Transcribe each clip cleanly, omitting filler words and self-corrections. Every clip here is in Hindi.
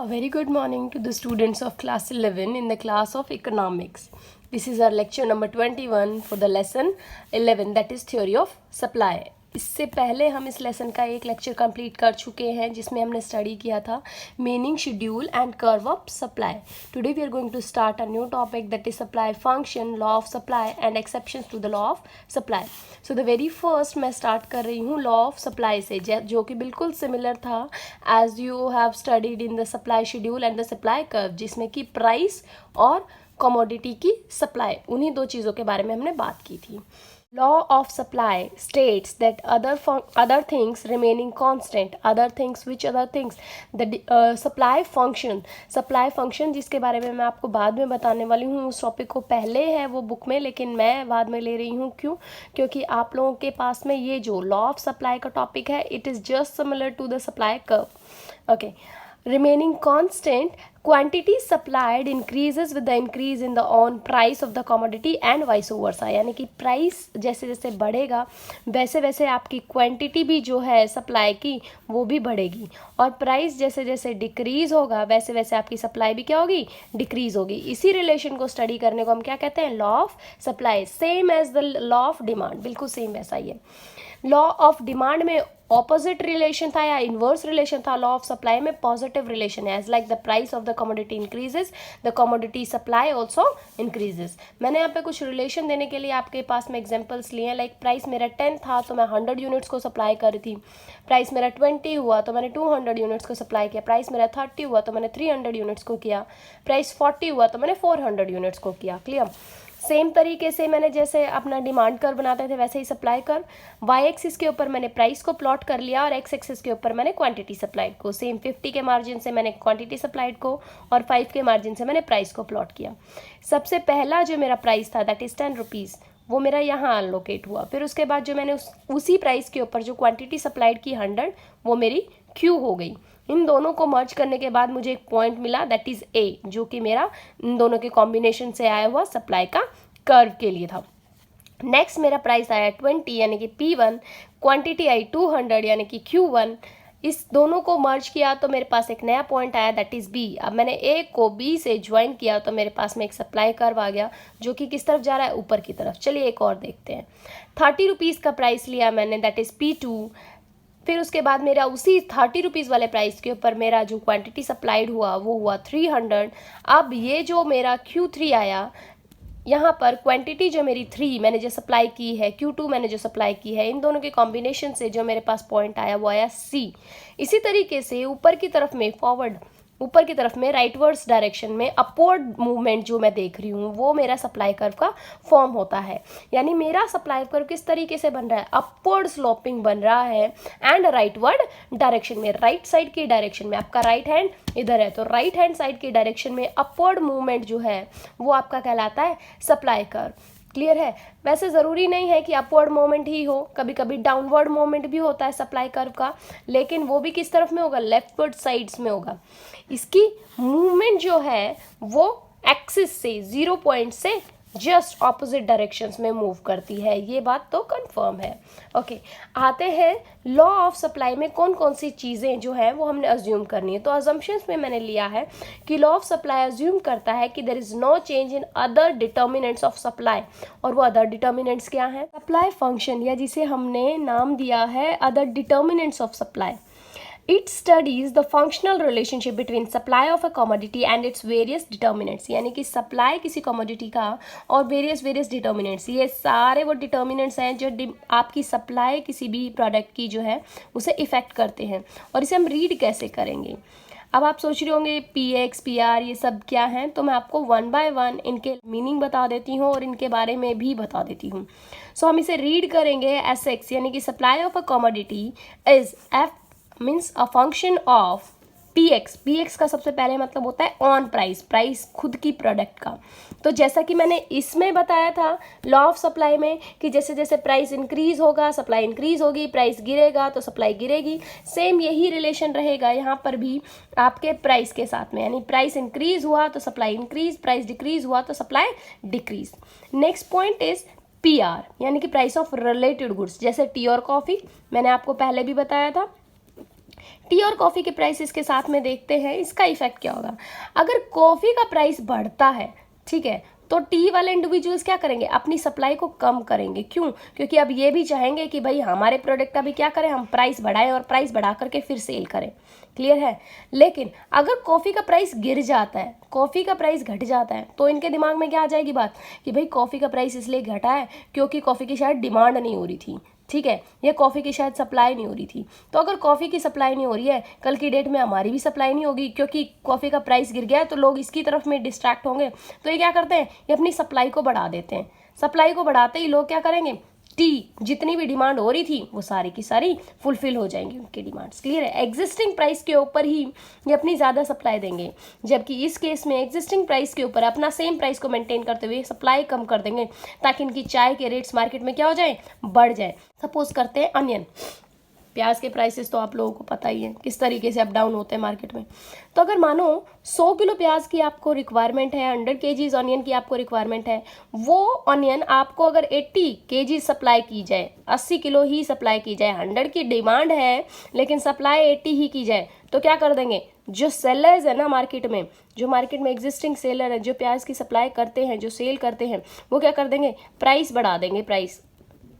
A very good morning to the students of class 11 in the class of economics. This is our lecture number 21 for the lesson 11, that is theory of supply. इससे पहले हम इस लेसन का एक लेक्चर कंप्लीट कर चुके हैं जिसमें हमने स्टडी किया था meaning, schedule and curve of supply. Today we are going to start a new topic that is supply function, law of supply and exceptions to the law of supply. So the very first मैं स्टार्ट कर रही हूँ लॉ ऑफ सप्लाई से, जो कि बिल्कुल सिमिलर था as you have studied in the supply schedule and the supply curve, जिसमें कि प्राइस और कमोडिटी की सप्लाई, उन्हीं दो चीज़ों के बारे में हमने बात की थी. Law of supply states that other things remaining constant, which other things, the supply function जिसके बारे में मैं आपको बाद में बताने वाली हूँ. उस टॉपिक को पहले है वो बुक में, लेकिन मैं बाद में ले रही हूँ. क्यों? क्योंकि आप लोगों के पास में ये जो लॉ ऑफ सप्लाई का टॉपिक है, it is just similar to the supply curve. Okay. Remaining constant, quantity supplied increases with the increase in the on price of the commodity and vice versa. यानी कि प्राइस जैसे जैसे बढ़ेगा वैसे वैसे आपकी क्वांटिटी भी जो है सप्लाई की वो भी बढ़ेगी, और प्राइस जैसे जैसे डिक्रीज होगा वैसे वैसे आपकी सप्लाई भी क्या होगी, डिक्रीज होगी. इसी रिलेशन को स्टडी करने को हम क्या कहते हैं, law of supply. Same as the law of demand, बिल्कुल सेम वैसा ही है. लॉ ऑफ डिमांड में ऑपोजिट रिलेशन था या इन्वर्स रिलेशन था. लॉ ऑफ सप्लाई में पॉजिटिव रिलेशन है. As like the price of the commodity increases, the commodity supply also increases. मैंने यहाँ पे कुछ रिलेशन देने के लिए आपके पास में एग्जांपल्स लिए हैं. लाइक प्राइस मेरा 10 था तो मैं 100 यूनिट्स को सप्लाई कर रही थी. प्राइस मेरा 20 हुआ तो मैंने 200 यूनिट्स को सप्लाई किया. प्राइस मेरा 30 हुआ तो मैंने 300 यूनिट्स को किया. प्राइस 40 हुआ तो मैंने 400 यूनिट्स को किया. क्लियर? सेम तरीके से मैंने जैसे अपना डिमांड कर्व बनाते थे वैसे ही सप्लाई कर्व, वाई एक्सिस के ऊपर मैंने प्राइस को प्लॉट कर लिया और एक्स एक्सिस के ऊपर मैंने क्वांटिटी सप्लाइड को. सेम 50 के मार्जिन से मैंने क्वांटिटी सप्लाइड को और 5 के मार्जिन से मैंने प्राइस को प्लॉट किया. सबसे पहला जो मेरा प्राइस था दैट इज़ 10 रुपीज़, वो मेरा यहाँ अलोकेट हुआ. फिर उसके बाद जो मैंने उसी प्राइस के ऊपर जो क्वांटिटी सप्लाइड की 100, वो मेरी क्यू हो गई. इन दोनों को मर्ज करने के बाद मुझे एक पॉइंट मिला दैट इज़ ए, जो कि मेरा इन दोनों के कॉम्बिनेशन से आया हुआ सप्लाई का कर्व के लिए था. नेक्स्ट मेरा प्राइस आया 20 यानी कि P1, क्वांटिटी आई 200 यानी कि Q1. इस दोनों को मर्ज किया तो मेरे पास एक नया पॉइंट आया दैट इज़ B. अब मैंने A को B से ज्वाइन किया तो मेरे पास में एक सप्लाई कर्व आ गया जो कि किस तरफ जा रहा है, ऊपर की तरफ. चलिए एक और देखते हैं. 30 रुपीज़ का प्राइस लिया मैंने दैट इज़ P2. फिर उसके बाद मेरा उसी 30 रुपीज़ वाले प्राइस के ऊपर मेरा जो क्वांटिटी सप्लाइड हुआ वो हुआ 300. अब ये जो मेरा Q3 आया, यहाँ पर क्वांटिटी जो मेरी 3 मैंने जो सप्लाई की है, Q2 मैंने जो सप्लाई की है, इन दोनों के कॉम्बिनेशन से जो मेरे पास पॉइंट आया वो आया C. इसी तरीके से ऊपर की तरफ में फॉरवर्ड, ऊपर की तरफ में राइटवर्ड्स डायरेक्शन में अपवर्ड मूवमेंट जो मैं देख रही हूँ वो मेरा सप्लाई कर्व का फॉर्म होता है. यानी मेरा सप्लाई कर्व किस तरीके से बन रहा है, अपवर्ड स्लोपिंग बन रहा है एंड राइटवर्ड डायरेक्शन में, राइट साइड की डायरेक्शन में. आपका राइट हैंड इधर है तो राइट हैंड साइड की डायरेक्शन में अपवर्ड मूवमेंट जो है वो आपका कहलाता है सप्लाई कर्व. क्लियर है? वैसे ज़रूरी नहीं है कि अपवर्ड मोमेंट ही हो, कभी कभी डाउनवर्ड मोमेंट भी होता है सप्लाई कर्व का, लेकिन वो भी किस तरफ में होगा, लेफ्टवर्ड साइड्स में होगा. इसकी मूवमेंट जो है वो एक्सिस से 0 पॉइंट से जस्ट ऑपोजिट डायरेक्शंस में मूव करती है. ये बात तो कंफर्म है. ओके, आते हैं लॉ ऑफ सप्लाई में कौन कौन सी चीज़ें जो है वो हमने अज्यूम करनी है. तो अजम्पशंस में मैंने लिया है कि लॉ ऑफ सप्लाई अज्यूम करता है कि there is no change in other determinants of supply. और वो अदर डिटर्मिनेंट्स क्या हैं, सप्लाई फंक्शन, या जिसे हमने नाम दिया है other determinants of supply. It studies the functional relationship between supply of a commodity and its various determinants. यानी कि सप्लाई किसी कमोडिटी का और वेरियस डिटर्मिनेंट्स, ये सारे वो डिटर्मिनेंट्स हैं जो आपकी सप्लाई किसी भी प्रोडक्ट की जो है उसे इफ़ेक्ट करते हैं. और इसे हम रीड कैसे करेंगे. अब आप सोच रहे होंगे PX PR ये सब क्या हैं, तो मैं आपको 1 बाय 1 इनके मीनिंग बता देती हूँ और इनके बारे में भी बता देती हूँ. सो हम इसे रीड करेंगे SX, यानी कि supply of a commodity is F means a function of PX. PX का सबसे पहले मतलब होता है ऑन प्राइस, प्राइस खुद की प्रोडक्ट का. तो जैसा कि मैंने इसमें बताया था लॉ ऑफ सप्लाई में कि जैसे जैसे प्राइस इंक्रीज होगा सप्लाई इंक्रीज होगी, प्राइस गिरेगा तो सप्लाई गिरेगी. सेम यही रिलेशन रहेगा यहाँ पर भी आपके प्राइस के साथ में. यानी प्राइस इंक्रीज हुआ तो सप्लाई इंक्रीज, प्राइस डिक्रीज हुआ तो supply decrease. Next point is PR, यानी कि प्राइस ऑफ रिलेटेड गुड्स, जैसे टी और कॉफ़ी मैंने आपको पहले भी बताया था. टी और कॉफ़ी के प्राइसेस के साथ में देखते हैं इसका इफेक्ट क्या होगा। अगर कॉफ़ी का प्राइस बढ़ता है, ठीक है, तो टी वाले इंडिविजुअल्स क्या करेंगे, अपनी सप्लाई को कम करेंगे। क्यों? क्योंकि अब ये भी चाहेंगे कि भाई हमारे प्रोडक्ट का भी क्या करें, हम प्राइस बढ़ाएं और प्राइस बढ़ा करके फिर सेल करें। क्लियर है? लेकिन अगर कॉफ़ी का प्राइस गिर जाता है, कॉफ़ी का प्राइस घट जाता है, तो इनके दिमाग में क्या आ जाएगी बात कि भाई कॉफ़ी का प्राइस इसलिए घटा है क्योंकि कॉफ़ी की शायद डिमांड नहीं हो रही थी, ठीक है, ये कॉफ़ी की शायद सप्लाई नहीं हो रही थी। तो अगर कॉफ़ी की सप्लाई नहीं हो रही है, कल की डेट में हमारी भी सप्लाई नहीं होगी क्योंकि कॉफ़ी का प्राइस गिर गया है, तो लोग इसकी तरफ में डिस्ट्रैक्ट होंगे। तो ये क्या करते हैं, ये अपनी सप्लाई को बढ़ा देते हैं। सप्लाई को बढ़ाते ही लोग क्या करेंगे, टी जितनी भी डिमांड हो रही थी वो सारी की सारी फुलफिल हो जाएंगी उनकी डिमांड्स। क्लियर है? एग्जिस्टिंग प्राइस के ऊपर ही ये अपनी ज़्यादा सप्लाई देंगे, जबकि इस केस में एग्जिस्टिंग प्राइस के ऊपर अपना सेम प्राइस को मेंटेन करते हुए सप्लाई कम कर देंगे ताकि इनकी चाय के रेट्स मार्केट में क्या हो जाए, बढ़ जाए। सपोज करते हैं अनियन, प्याज के प्राइसेस तो आप लोगों को पता ही है किस तरीके से अप डाउन होते हैं मार्केट में। तो अगर मानो 100 किलो प्याज की आपको रिक्वायरमेंट है, 100 केजीज ऑनियन की आपको रिक्वायरमेंट है, वो ऑनियन आपको अगर 80 केजी सप्लाई की जाए, 80 किलो ही सप्लाई की जाए, 100 की डिमांड है लेकिन सप्लाई 80 ही की जाए, तो क्या कर देंगे, जो सेलर्स है ना मार्केट में, जो मार्केट में एग्जिस्टिंग सेलर है, जो प्याज की सप्लाई करते हैं, जो सेल करते हैं, वो क्या कर देंगे, प्राइस बढ़ा देंगे।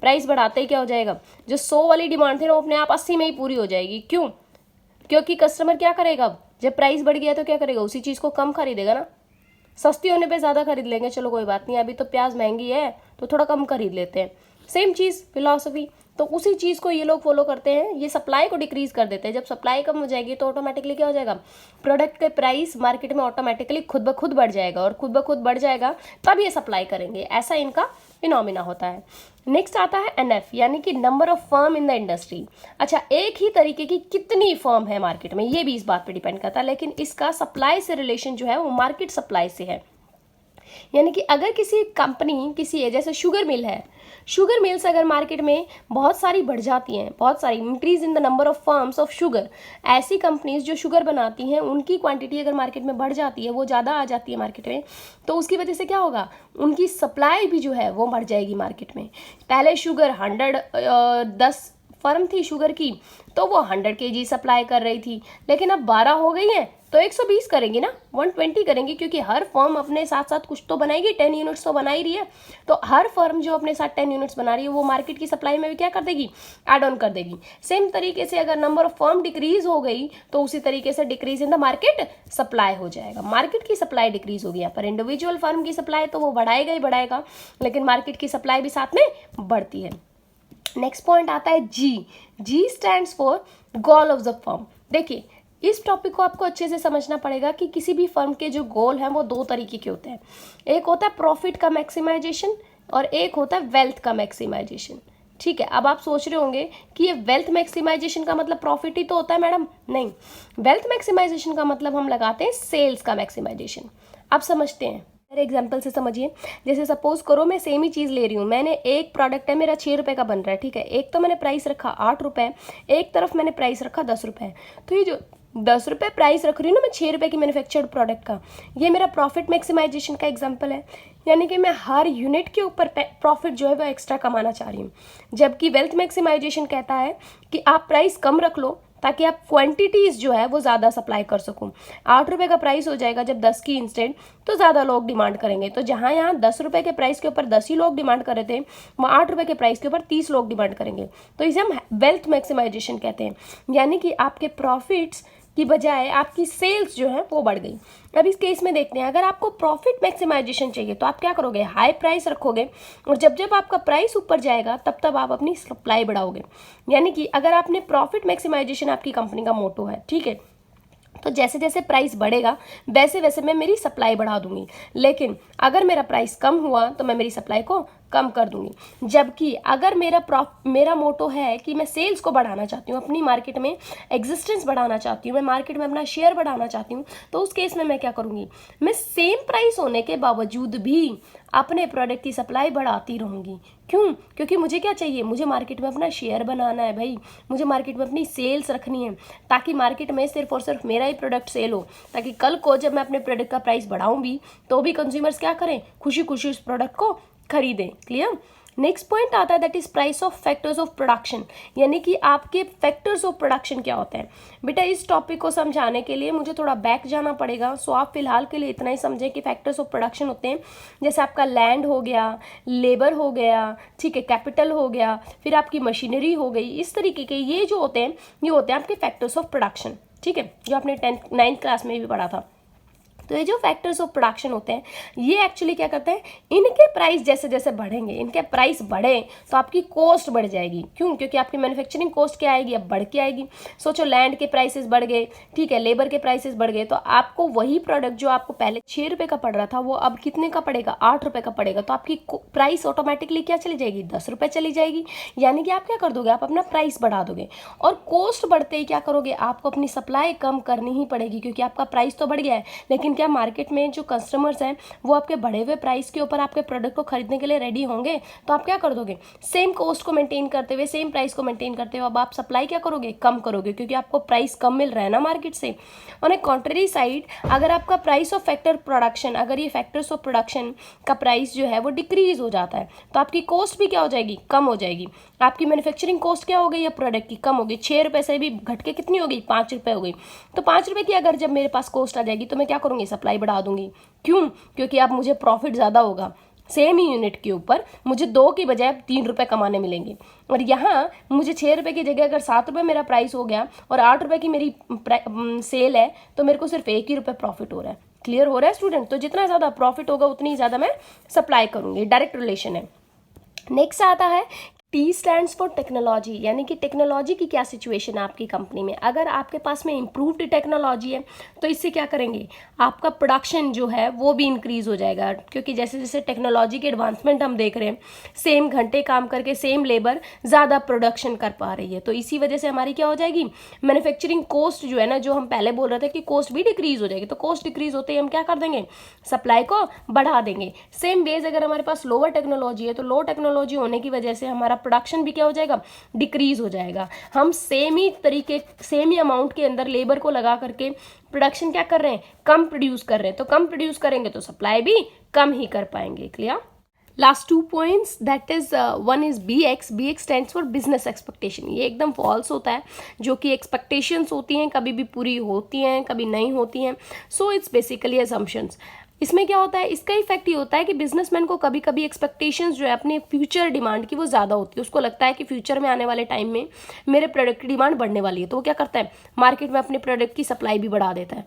प्राइस बढ़ाते ही क्या हो जाएगा, जो 100 वाली डिमांड थी ना वो अपने आप 80 में ही पूरी हो जाएगी। क्यों? क्योंकि कस्टमर क्या करेगा, जब प्राइस बढ़ गया तो क्या करेगा, उसी चीज़ को कम खरीदेगा ना। सस्ती होने पे ज़्यादा खरीद लेंगे, चलो कोई बात नहीं, अभी तो प्याज महंगी है तो थोड़ा कम खरीद लेते हैं। सेम चीज़ फिलॉसफी, तो उसी चीज़ को ये लोग फॉलो करते हैं, ये सप्लाई को डिक्रीज कर देते हैं। जब सप्लाई कम हो जाएगी तो ऑटोमेटिकली क्या हो जाएगा, प्रोडक्ट के प्राइस मार्केट में ऑटोमेटिकली खुद ब खुद बढ़ जाएगा, और खुद ब खुद बढ़ जाएगा तब ये सप्लाई करेंगे। ऐसा इनका फिनोमिना होता है। नेक्स्ट आता है एनएफ, यानी कि number of firm in the industry. अच्छा, एक ही तरीके की कितनी फर्म है मार्केट में, ये भी इस बात पे डिपेंड करता है, लेकिन इसका सप्लाई से रिलेशन जो है वो मार्केट सप्लाई से है। यानी कि अगर किसी कंपनी, किसी जैसे शुगर मिल है, शुगर मिल्स अगर मार्केट में बहुत सारी बढ़ जाती हैं, बहुत सारी increase in the number of firms of sugar, ऐसी कंपनीज जो शुगर बनाती हैं उनकी क्वांटिटी अगर मार्केट में बढ़ जाती है, वो ज़्यादा आ जाती है मार्केट में, तो उसकी वजह से क्या होगा, उनकी सप्लाई भी जो है वो बढ़ जाएगी मार्केट में। पहले शुगर 10 फर्म थी शुगर की, तो वो 100 केजी सप्लाई कर रही थी, लेकिन अब 12 हो गई हैं तो 120 करेंगी ना, 120 करेंगी, क्योंकि हर फर्म अपने साथ साथ कुछ तो बनाएगी, 10 यूनिट्स तो बना ही रही है। तो हर फर्म जो अपने साथ 10 यूनिट्स बना रही है वो मार्केट की सप्लाई में भी क्या कर देगी, ऐड ऑन कर देगी। सेम तरीके से अगर नंबर ऑफ फर्म डिक्रीज हो गई तो उसी तरीके से decrease in the market supply हो जाएगा। मार्केट की सप्लाई डिक्रीज होगी, यहाँ पर इंडिविजुअल फर्म की सप्लाई तो वो बढ़ाएगा ही बढ़ाएगा, लेकिन मार्केट की सप्लाई भी साथ में बढ़ती है। नेक्स्ट पॉइंट आता है जी stands for goal of the firm. देखिए, इस टॉपिक को आपको अच्छे से समझना पड़ेगा कि किसी भी फर्म के जो गोल हैं वो 2 तरीके के होते हैं। एक होता है प्रॉफिट का मैक्सिमाइजेशन और एक होता है वेल्थ का मैक्सिमाइजेशन। ठीक है, अब आप सोच रहे होंगे कि ये वेल्थ मैक्सिमाइजेशन का मतलब प्रॉफिट ही तो होता है मैडम। नहीं, वेल्थ मैक्सिमाइजेशन का मतलब हम लगाते हैं सेल्स का मैक्सिमाइजेशन। आप समझते हैं, मेरे एग्जाम्पल से समझिए। जैसे सपोज करो मैं सेम ही चीज़ ले रही हूँ, मैंने एक प्रोडक्ट है मेरा 6 रुपये का बन रहा है, ठीक है, एक तो मैंने प्राइस रखा 8 रुपये, एक तरफ मैंने प्राइस रखा 10 रुपये। तो ये जो 10 रुपये प्राइस रख रही हूँ ना मैं 6 रुपये की मैन्युफैक्चर्ड प्रोडक्ट का, ये मेरा प्रॉफिट मैक्सिमाइजेशन का एग्जाम्पल है। यानी कि मैं हर यूनिट के ऊपर प्रॉफिट जो है वो एक्स्ट्रा कमाना चाह रही हूँ, जबकि वेल्थ मैक्सिमाइजेशन कहता है कि आप प्राइस कम रख लो ताकि आप क्वांटिटीज़ जो है वो ज़्यादा सप्लाई कर सकूं। 8 रुपये का प्राइस हो जाएगा जब 10 की इंस्टेंट, तो ज़्यादा लोग डिमांड करेंगे। तो जहाँ यहाँ 10 रुपये के प्राइस के ऊपर 10 ही लोग डिमांड कर रहे थे, वहाँ 8 रुपये के प्राइस के ऊपर 30 लोग डिमांड करेंगे। तो इसे हम वेल्थ मैक्सिमाइजेशन कहते हैं, यानी कि आपके प्रॉफिट्स की बजाय आपकी सेल्स जो है वो बढ़ गई। अब इस केस में देखते हैं, अगर आपको प्रॉफिट मैक्सिमाइजेशन चाहिए तो आप क्या करोगे, हाई प्राइस रखोगे, और जब जब आपका प्राइस ऊपर जाएगा तब तब आप अपनी सप्लाई बढ़ाओगे। यानी कि अगर आपने प्रॉफिट मैक्सिमाइजेशन आपकी कंपनी का मोटो है, ठीक है, तो जैसे जैसे प्राइस बढ़ेगा वैसे वैसे मैं मेरी सप्लाई बढ़ा दूंगी। लेकिन अगर मेरा प्राइस कम हुआ तो मैं मेरी सप्लाई को कम कर दूंगी। जबकि अगर मेरा मोटो है कि मैं सेल्स को बढ़ाना चाहती हूँ, अपनी मार्केट में एग्जिस्टेंस बढ़ाना चाहती हूँ, मैं मार्केट में अपना शेयर बढ़ाना चाहती हूँ, तो उस केस में मैं क्या करूँगी, मैं सेम प्राइस होने के बावजूद भी अपने प्रोडक्ट की सप्लाई बढ़ाती रहूँगी। क्यों? क्योंकि मुझे क्या चाहिए, मुझे मार्केट में अपना शेयर बनाना है भाई, मुझे मार्केट में अपनी सेल्स रखनी है, ताकि मार्केट में सिर्फ और सिर्फ मेरा ही प्रोडक्ट सेल हो, ताकि कल को जब मैं अपने प्रोडक्ट का प्राइस बढ़ाऊँ भी तो भी कंज्यूमर्स क्या करें, खुशी खुशी उस प्रोडक्ट को खरीदें। क्लियर? नेक्स्ट पॉइंट आता है that is price of factors of production, यानी कि आपके फैक्टर्स ऑफ प्रोडक्शन क्या होते हैं। बेटा इस टॉपिक को समझाने के लिए मुझे थोड़ा बैक जाना पड़ेगा, सो आप फिलहाल के लिए इतना ही समझें कि फैक्टर्स ऑफ प्रोडक्शन होते हैं जैसे आपका लैंड हो गया, लेबर हो गया, ठीक है, कैपिटल हो गया, फिर आपकी मशीनरी हो गई, इस तरीके के ये जो होते हैं ये होते हैं आपके फैक्टर्स ऑफ प्रोडक्शन, ठीक है, जो आपने 9th क्लास में भी पढ़ा था। तो ये जो फैक्टर्स ऑफ प्रोडक्शन होते हैं ये एक्चुअली क्या करते हैं, इनके प्राइस जैसे जैसे बढ़ेंगे, इनके प्राइस बढ़े तो आपकी कॉस्ट बढ़ जाएगी। क्यों? क्योंकि आपकी मैन्युफैक्चरिंग कॉस्ट क्या आएगी, अब बढ़ के आएगी। सोचो लैंड के प्राइसेस बढ़ गए, ठीक है, लेबर के प्राइसेस बढ़ गए, तो आपको वही प्रोडक्ट जो आपको पहले 6 रुपये का पड़ रहा था वो अब कितने का पड़ेगा, 8 रुपये का पड़ेगा। तो आपकी प्राइस ऑटोमेटिकली क्या चली जाएगी, 10 रुपये चली जाएगी। यानी कि आप क्या कर दोगे, आप अपना प्राइस बढ़ा दोगे। और कॉस्ट बढ़ते ही क्या करोगे, आपको अपनी सप्लाई कम करनी ही पड़ेगी, क्योंकि आपका प्राइस तो बढ़ गया है, लेकिन क्या मार्केट में जो कस्टमर्स हैं वो आपके बढ़े हुए प्राइस के ऊपर आपके प्रोडक्ट को खरीदने के लिए रेडी होंगे। तो आप क्या कर दोगे, सेम कॉस्ट को मेंटेन करते हुए, सेम प्राइस को मेंटेन करते हुए अब आप सप्लाई क्या करोगे, कम करोगे, क्योंकि आपको प्राइस कम मिल रहा है ना मार्केट से। ऑन ए कॉन्ट्ररी साइड, अगर आपका प्राइस ऑफ फैक्टर प्रोडक्शन, अगर ये फैक्टर्स ऑफ प्रोडक्शन का प्राइस जो है वो डिक्रीज हो जाता है तो आपकी कॉस्ट भी क्या हो जाएगी, कम हो जाएगी। आपकी मैन्युफैक्चरिंग कॉस्ट क्या हो गई, या प्रोडक्ट की कम हो गई, 6 रुपये से भी घट के कितनी हो गई, 5 रुपये हो गई। तो 5 रुपये की अगर जब मेरे पास कॉस्ट आ जाएगी तो मैं क्या करूँगी, सप्लाई बढ़ा दूंगी। क्यों? क्योंकि अब मुझे प्रॉफिट ज़्यादा होगा, सेम ही यूनिट के ऊपर मुझे 2 की बजाय 3 रुपये कमाने मिलेंगे। और यहाँ मुझे 6 रुपये की जगह अगर 7 रुपये मेरा प्राइस हो गया और 8 रुपये की मेरी सेल है तो मेरे को सिर्फ 1 ही रुपये प्रॉफिट हो रहा है। क्लियर हो रहा है स्टूडेंट? तो जितना ज़्यादा प्रॉफिट होगा उतनी ज़्यादा मैं सप्लाई करूँगी, डायरेक्ट रिलेशन है। नेक्स्ट आता है टी स्टैंड्स फॉर टेक्नोलॉजी, यानी कि टेक्नोलॉजी की क्या सिचुएशन है आपकी कंपनी में। अगर आपके पास में इम्प्रूव्ड टेक्नोलॉजी है तो इससे क्या करेंगे, आपका प्रोडक्शन जो है वो भी इंक्रीज हो जाएगा, क्योंकि जैसे जैसे टेक्नोलॉजी के एडवांसमेंट हम देख रहे हैं, सेम घंटे काम करके सेम लेबर ज़्यादा प्रोडक्शन कर पा रही है, तो इसी वजह से हमारी क्या हो जाएगी, मैन्युफैक्चरिंग कॉस्ट जो है ना, जो हम पहले बोल रहे थे कि कॉस्ट भी डिक्रीज हो जाएगी, तो कॉस्ट डिक्रीज होते ही हम क्या कर देंगे, सप्लाई को बढ़ा देंगे। सेम वेज अगर हमारे पास लोअर टेक्नोलॉजी है तो लो टेक्नोलॉजी होने की वजह से हमारा प्रोडक्शन भी क्या हो जाएगा, डिक्रीज हो जाएगा। हम सेम ही अमाउंट के अंदर लेबर को लगा करके प्रोडक्शन क्या कर रहे हैं, कम प्रोड्यूस कर रहे हैं, तो कम प्रोड्यूस करेंगे तो सप्लाई भी कम ही कर पाएंगे। Clear? Last 2 points, that is one is BX stands for business expectation. ये एकदम फॉल्स होता है, जो कि एक्सपेक्टेशंस होती हैं कभी भी पूरी होती हैं कभी नहीं होती हैं, सो इट्स बेसिकली असम्पशंस। इसमें क्या होता है, इसका इफेक्ट ये होता है कि बिजनेसमैन को कभी कभी एक्सपेक्टेशंस जो है अपने फ्यूचर डिमांड की वो ज़्यादा होती है, उसको लगता है कि फ्यूचर में आने वाले टाइम में मेरे प्रोडक्ट की डिमांड बढ़ने वाली है, तो वो क्या करता है, मार्केट में अपने प्रोडक्ट की सप्लाई भी बढ़ा देता है।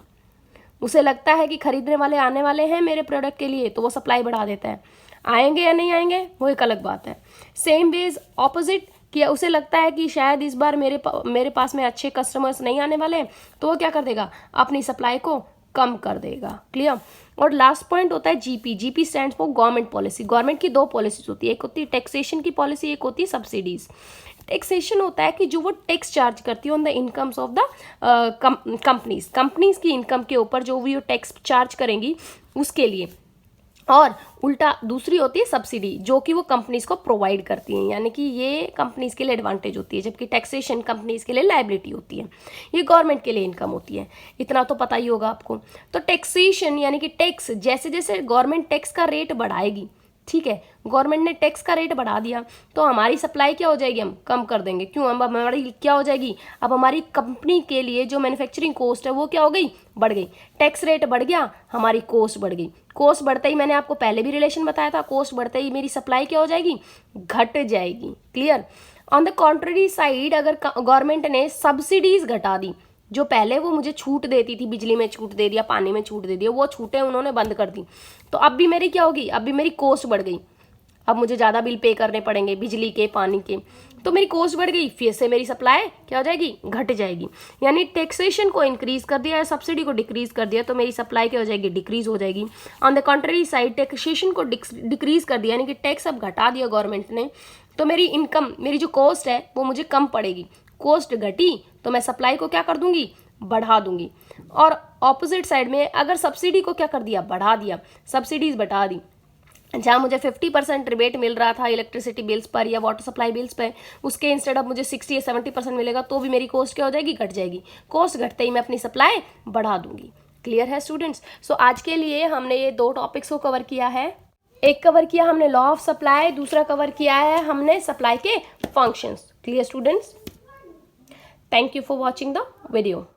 उसे लगता है कि खरीदने वाले आने वाले हैं मेरे प्रोडक्ट के लिए, तो वो सप्लाई बढ़ा देता है। आएंगे या नहीं आएंगे वो एक अलग बात है। सेम वेज ऑपोजिट, कि उसे लगता है कि शायद इस बार मेरे पास में अच्छे कस्टमर्स नहीं आने वाले हैं, तो वो क्या कर देगा, अपनी सप्लाई को कम कर देगा। क्लियर? और लास्ट पॉइंट होता है GP stands for government policy. Government की 2 पॉलिसीज होती है, एक होती है टैक्सेशन की पॉलिसी, एक होती है सब्सिडीज। टैक्सेशन होता है कि जो वो टैक्स चार्ज करती है on the incomes of the companies की इनकम के ऊपर जो भी वो टैक्स चार्ज करेंगी उसके लिए। और उल्टा दूसरी होती है सब्सिडी, जो कि वो कंपनीज को प्रोवाइड करती हैं, यानी कि ये कंपनीज के लिए एडवांटेज होती है, जबकि टैक्सेशन कंपनीज के लिए लायबिलिटी होती है, ये गवर्नमेंट के लिए इनकम होती है। इतना तो पता ही होगा आपको। तो टैक्सेशन यानी कि टैक्स, जैसे जैसे गवर्नमेंट टैक्स का रेट बढ़ाएगी, ठीक है, गवर्नमेंट ने टैक्स का रेट बढ़ा दिया तो हमारी सप्लाई क्या हो जाएगी, हम कम कर देंगे। क्यों? अब हमारी क्या हो जाएगी, अब हमारी कंपनी के लिए जो मैन्युफैक्चरिंग कॉस्ट है वो क्या हो गई, बढ़ गई। टैक्स रेट बढ़ गया, हमारी कॉस्ट बढ़ गई। कॉस्ट बढ़ते ही, मैंने आपको पहले भी रिलेशन बताया था, कॉस्ट बढ़ते ही मेरी सप्लाई क्या हो जाएगी, घट जाएगी। Clear? On the contrary side, अगर गवर्नमेंट ने सब्सिडीज घटा दी, जो पहले वो मुझे छूट देती थी, बिजली में छूट दे दिया, पानी में छूट दे दिया, वो छूटें उन्होंने बंद कर दी, तो अब भी मेरी क्या होगी, अब भी मेरी कॉस्ट बढ़ गई। अब मुझे ज़्यादा बिल पे करने पड़ेंगे बिजली के, पानी के, तो मेरी कॉस्ट बढ़ गई, फिर से मेरी सप्लाई क्या हो जाएगी, घट जाएगी। यानी टैक्सेशन को इंक्रीज कर दिया, सब्सिडी को डिक्रीज कर दिया, तो मेरी सप्लाई क्या हो जाएगी, डिक्रीज हो जाएगी। On the contrary side, taxation को डिक्रीज कर दिया, यानी कि टैक्स अब घटा दिया गवर्नमेंट ने, तो मेरी इनकम, मेरी जो कॉस्ट है वो मुझे कम पड़ेगी। कॉस्ट घटी तो मैं सप्लाई को क्या कर दूंगी, बढ़ा दूंगी। और ऑपोजिट साइड में अगर सब्सिडी को क्या कर दिया, बढ़ा दिया, सब्सिडीज बढ़ा दी, जहाँ मुझे 50% रिबेट मिल रहा था इलेक्ट्रिसिटी बिल्स पर या वाटर सप्लाई बिल्स पर, उसके इंस्टेड अब मुझे 60 या 70% मिलेगा, तो भी मेरी कॉस्ट क्या हो जाएगी, घट जाएगी। कॉस्ट घटते ही मैं अपनी सप्लाई बढ़ा दूंगी। क्लियर है स्टूडेंट्स? सो आज के लिए हमने ये 2 टॉपिक्स को कवर किया है। एक कवर किया हमने लॉ ऑफ सप्लाई, दूसरा कवर किया है हमने सप्लाई के functions. Clear students? Thank you for watching the video.